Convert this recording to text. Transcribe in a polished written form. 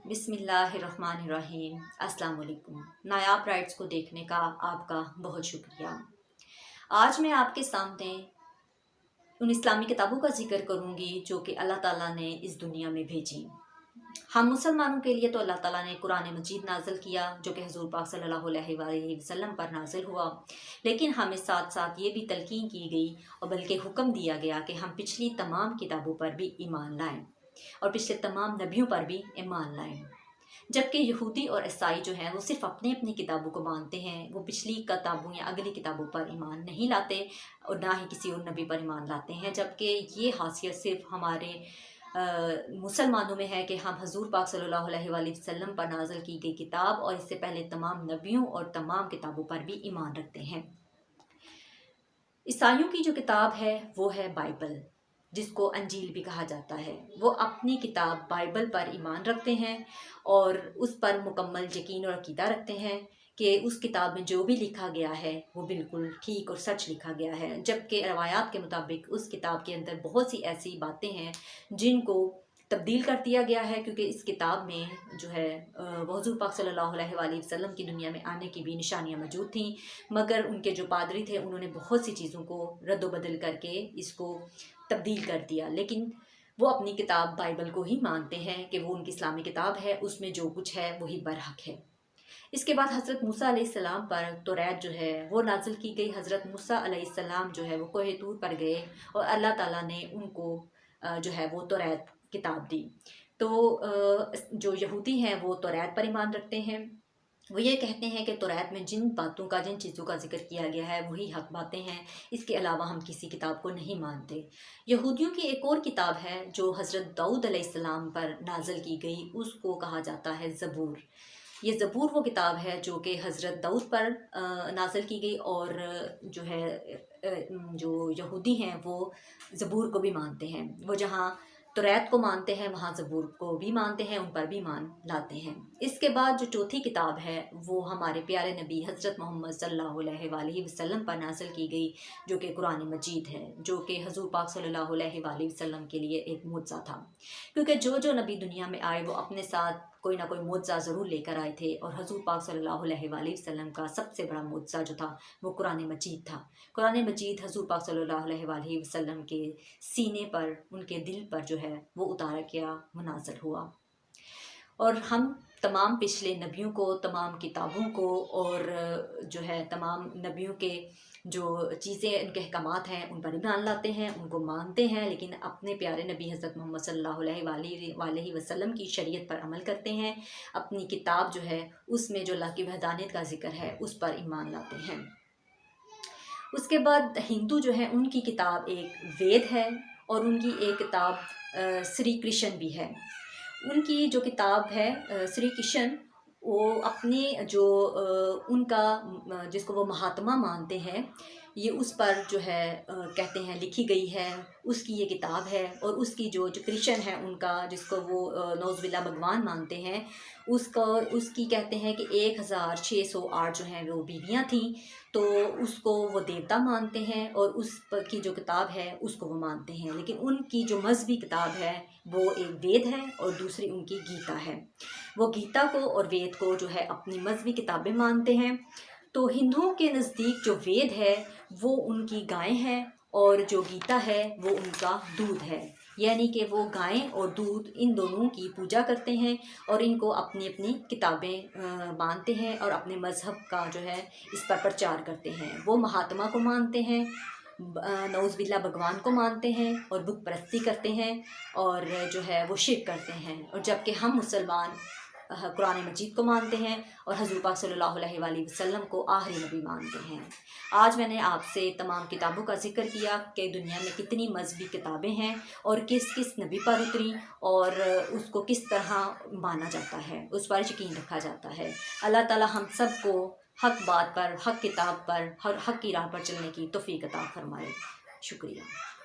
बिस्मिल्लाहिर्रहमानिर्रहीम। अस्सलाम वालेकुम। नायाब राइट्स को देखने का आपका बहुत शुक्रिया। आज मैं आपके सामने उन इस्लामी किताबों का जिक्र करूँगी जो कि अल्लाह ताला ने इस दुनिया में भेजी। हम मुसलमानों के लिए तो अल्लाह ताला ने कुरान मजीद नाज़िल किया जो कि हुज़ूर पाक सल्लल्लाहु अलैहि वसल्लम पर नाज़िल हुआ, लेकिन हमें साथ साथ ये भी तलकीन की गई और बल्कि हुक्म दिया गया कि हम पिछली तमाम किताबों पर भी ईमान लाएं और पिछले तमाम नबियों पर भी ईमान लाएं। जबकि यहूदी और ईसाई जो हैं वो सिर्फ अपनी अपनी किताबों को मानते हैं, वो पिछली किताबों या अगली किताबों पर ईमान नहीं लाते और ना ही किसी और नबी पर ईमान लाते हैं। जबकि ये खासियत सिर्फ हमारे मुसलमानों में है कि हम हुज़ूर पाक सल्लल्लाहु अलैहि वसल्लम पर नाज़िल की गई किताब और इससे पहले तमाम नबियों और तमाम किताबों पर भी ईमान रखते हैं। ईसाइयों की जो किताब है वो है बाइबल, जिसको अंजील भी कहा जाता है। वो अपनी किताब बाइबल पर ईमान रखते हैं और उस पर मुकम्मल यकीन और अकीदा रखते हैं कि उस किताब में जो भी लिखा गया है वो बिल्कुल ठीक और सच लिखा गया है। जबकि रवायात के मुताबिक उस किताब के अंदर बहुत सी ऐसी बातें हैं जिनको तब्दील कर दिया गया है, क्योंकि इस किताब में जो है हुज़ूर पाक सल्लल्लाहु अलैहि वसल्लम की दुनिया में आने की भी निशानियां मौजूद थीं, मगर उनके जो पादरी थे उन्होंने बहुत सी चीज़ों को रद्द-बदल करके इसको तब्दील कर दिया। लेकिन वो अपनी किताब बाइबल को ही मानते हैं कि वो उनकी इस्लामी किताब है, उसमें जो कुछ है वही बरहक है। इसके बाद हज़रत मूसा अलैहिस्सलाम पर तौरात जो है वो नाजिल की गई। हज़रत मूसा अलैहिस्सलाम जो है वो कोहे तूर पर गए और अल्लाह ताला ने उनको जो है वो तौरात किताब दी। तो जो यहूदी हैं वो तौरात पर ईमान रखते हैं। वो ये कहते हैं कि तौरात में जिन बातों का, जिन चीज़ों का जिक्र किया गया है वही हक बातें हैं, इसके अलावा हम किसी किताब को नहीं मानते। यहूदियों की एक और किताब है जो हज़रत दाऊद अलैहिस्सलाम पर नाज़िल की गई, उसको कहा जाता है ज़बूर। ये ज़बूर वो किताब है जो कि हज़रत दाऊद पर नाज़िल की गई और जो है जो यहूदी हैं वो ज़बूर को भी मानते हैं। वो जहाँ तौरात को मानते हैं वहाँ ज़बूर को भी मानते हैं, उन पर भी ईमान लाते हैं। इसके बाद जो चौथी किताब है वो हमारे प्यारे नबी हज़रत मोहम्मद सल्लल्लाहु अलैहि वसल्लम पर नाज़िल की गई जो कि कुरान मजीद है, जो कि हुज़ूर पाक सल्लल्लाहु अलैहि वसल्लम के लिए एक मुअज़्ज़ा था। क्योंकि जो नबी दुनिया में आए वो अपने साथ कोई ना कोई मुअज़्ज़ा ज़रूर लेकर आए थे और हुज़ूर पाक सल्लल्लाहु अलैहि वसल्लम का सबसे बड़ा मुअज़्ज़ा जो था वो कुरान मजीद था। कुरान मजीद हुज़ूर पाक सल्लल्लाहु अलैहि वसल्लम के सीने पर, उनके दिल पर जो है वो उतारा गया, मुनाज़िल हुआ। और हम तमाम पिछले नबियों को, तमाम किताबों को और जो है तमाम नबियों के जो चीज़ें, उनके अहकामात हैं उन पर ईमान लाते हैं, उनको मानते हैं, लेकिन अपने प्यारे नबी हज़रत मोहम्मद सल्लल्लाहु अलैहि वसल्लम की शरीयत पर अमल करते हैं। अपनी किताब जो है उसमें जो अल्लाह की वहदानियत का जिक्र है उस पर ईमान लाते हैं। उसके बाद हिंदू जो है उनकी किताब एक वेद है और उनकी एक किताब श्री कृष्ण भी है। उनकी जो किताब है श्री कृष्ण, वो अपने जो उनका जिसको वो महात्मा मानते हैं, ये उस पर जो है कहते हैं लिखी गई है, उसकी ये किताब है। और उसकी जो कृष्ण है उनका, जिसको वो नौज़ुबिल्लाह भगवान मानते हैं, उसकी कहते हैं कि 1608 जो हैं वो बीवियाँ थीं, तो उसको वो देवता मानते हैं और उस पर की जो किताब है उसको वो मानते हैं। लेकिन उनकी जो मजहबी किताब है वो एक वेद है और दूसरी उनकी गीता है। वो गीता को और वेद को जो है अपनी मजहबी किताबें मानते हैं। तो हिंदुओं के नज़दीक जो वेद है वो उनकी गाय है और जो गीता है वो उनका दूध है, यानी कि वो गाय और दूध इन दोनों की पूजा करते हैं और इनको अपनी अपनी किताबें मानते हैं और अपने मज़हब का जो है इस पर प्रचार करते हैं। वो महात्मा को मानते हैं, नौज़ुबिल्लाह भगवान को मानते हैं और बुत परस्ती करते हैं और जो है वो शिर्क करते हैं। और जबकि हम मुसलमान कुरान मजीद को मानते हैं और हुज़ूर पाक सल्लल्लाहु अलैहि वसल्लम को आखिरी नबी मानते हैं। आज मैंने आपसे तमाम किताबों का जिक्र किया कि दुनिया में कितनी मजहबी किताबें हैं और किस किस नबी पर उतरी और उसको किस तरह माना जाता है, उस पर यकीन रखा जाता है। अल्लाह ताला हम सब को हक बात पर, हक किताब पर, हक की राह पर चलने की तौफीक अता फरमाए। शुक्रिया।